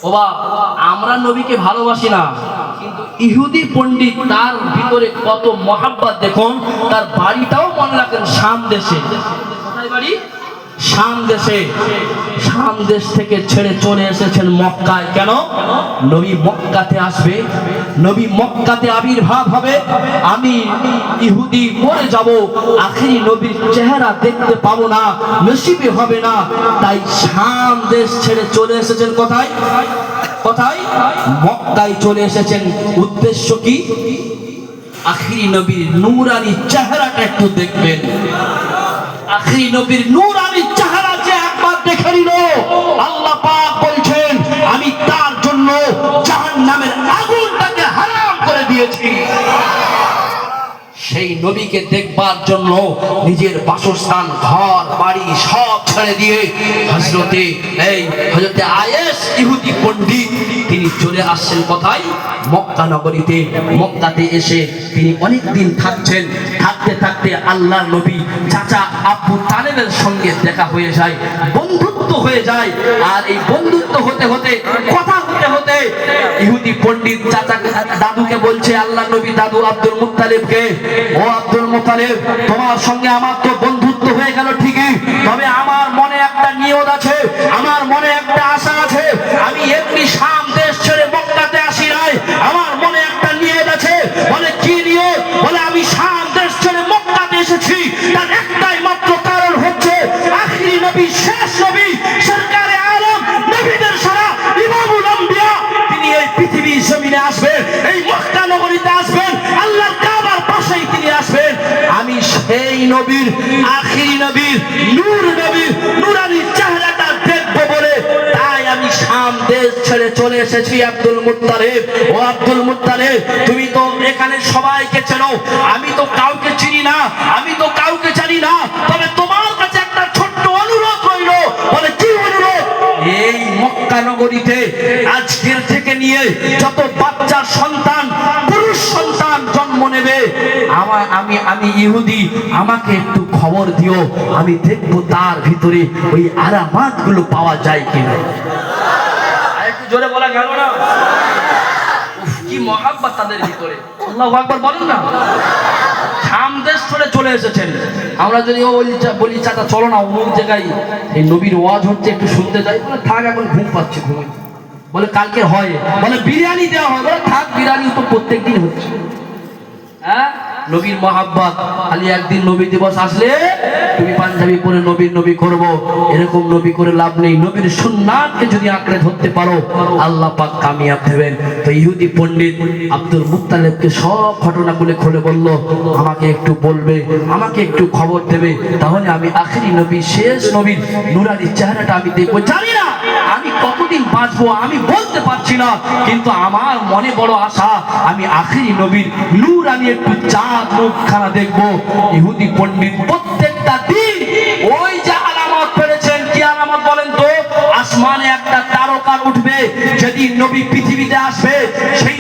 বাবা আমরা নবীকে ভালোবাসি না, কিন্তু ইহুদি পণ্ডিত তার ভিতরে কত মহাব্বত দেখুন। তার বাড়িটাও মনে রাখেন শাম দেশে। কোথায় বাড়ি? শাম দেশে। শাম দেশ থেকে ছেড়ে চলে এসেছেন মক্কায়। কেন? নবী মক্কাতে আসবে, নবী মক্কাতে আবির্ভাব হবে, আমি ইহুদি মরে যাব, আখেরি নবীর চেহারা দেখতে পাবো না, নসিবে হবে না। তাই শাম দেশ ছেড়ে চলে এসেছেন কোথায়? কোথায়? মক্কায় চলে এসেছেন। উদ্দেশ্য কি? আখেরি নবীর নূরানি চেহারাটা একটু দেখবেন। আখেরি নবীর নূরানি চেহারা যে একবার দেখে নিল, আল্লাহ পাক বলছেন আমি তার জন্য জাহান্নামের আগুনটাকে হারাম করে দিয়েছি। সেই নবীকে দেখবার জন্য নিজের বাসস্থান, ঘর বাড়ি সব ছেড়ে দিয়ে হযরতে আয়েশ ইহুদি পণ্ডিত তিনি চলে আসছেন কোথায়? মক্কা নগরীতে। মক্কাতে এসে তিনি অনেক দিন থাকছেন। থাকতে থাকতে আল্লাহর নবী চাচা আবু তালেবের সঙ্গে দেখা হয়ে যায়, বন্ধুত্ব হয়ে যায়। আর এই বন্ধুত্ব হতে হতে, কথা হতে হতে ইহুদি পণ্ডিত চাচাকে, দাদুকে বলছে, আল্লাহ নবী দাদু আব্দুল মুত্তালিবকে, ও আব্দুল মুত্তালিব, তোমার সঙ্গে আমার তো বন্ধুত্ব হয়ে গেল ঠিকই, তবে আমার মনে একটা নিয়ত আছে, আমার মনে একটা আশা আছে। আমি এমনি শাম দেশ ছেড়ে মক্কাতে আসি নাই, আমার মনে একটা নিয়ত আছে। বলে কি নিয়ত? বলে আমি শাম দেশ ছেড়ে মক্কাতে এসেছি, তার একটাই মাত্র কারণ হচ্ছে আখিরি নবী, শেষ নবী, সরকারে আলম, নবীদের সারা ইমামুল আম্বিয়া, তিনি এই পৃথিবীর জমিনে আসবেন, এই মক্কা নগরীতে আসবেন, আল্লাহর কাবার পাশেই তিনি আসবেন। আমি সেই নবীর, আখিরি নবীর, নূর নবীর নূরানি চেহারাটা দেখবো বলে তাই আমি শাম দেশ ছেড়ে চলে এসেছি। আব্দুল মুত্তালিব, ও আব্দুল মুত্তালিব, তুমি তো এখানে সবাইকে চেনো, আমি তো কাউকে চিনি না, আমি তো কাউকে জানি না, তবে তোমার কাছে একটা ছোট্ট অনুরোধ রইল। বলে কি অনুরোধ? এই মক্কা নগরীতে আজকের থেকে নিয়ে যত বাচ্চার সন্তান, পুরুষ সন্তান জন্ম নেবে, আমি ইহুদি, আমাকে একটু খবর দিও, আমি দেখবো তার ভিতরে ওই আলামত গুলো পাওয়া যায় কিনা। একটু জোরে বলা গেল না? কি মহাব্বত তাদের ভিতরে, আল্লাহু আকবার বলেন না। শাম দেশ ছেড়ে চলে এসেছেন। আমরা যদি বলি চাচা চলো না অমুক জায়গায় এই নবীর ওয়াজ হচ্ছে, একটু শুনতে যাই, বলে থাক এখন ঘুম পাচ্ছে, ঘুমাই। বলে কালকে হয়, বলে বিরিয়ানি দেওয়া হয়, বলে থাক বিরিয়ানি তো প্রত্যেকদিন হচ্ছে। হ্যাঁ, নবীর মহাব্বত। খালি একদিন নবী দিবস আসলে তুমি পাঞ্জাবি পরে নবীর নবী করব, এরকম নবী করে লাভ নেই। নবীর সুন্নাতকে যদি আঁকড়ে ধরতে পারো, আল্লাহ পাক কামিয়াব দেবেন। তো ইহুদি পণ্ডিত আব্দুল মুত্তালিবকে সব ঘটনাগুলো খুলে বলল, আমাকে একটু বলবে, আমাকে একটু খবর দেবে, তাহলে আমি আখিরি নবী, শেষ নবীর নূরানি চেহারাটা আমি দেখবো। জানি না আমি কতদিন বাঁচবো, আমি বলতে পারছি না, কিন্তু আমার মনে বড় আশা, আমি আখিরি নবীর নূর, আমি একটু চাঁদ মুখখানা দেখবো। ইহুদি পণ্ডিত প্রত্যেকটা দিন ওই যে আলামত পেয়েছেন, কি আলামত বলেন তো? আসমানে একটা তারকা উঠবে, যেদিন নবী পৃথিবীতে আসবে, সেই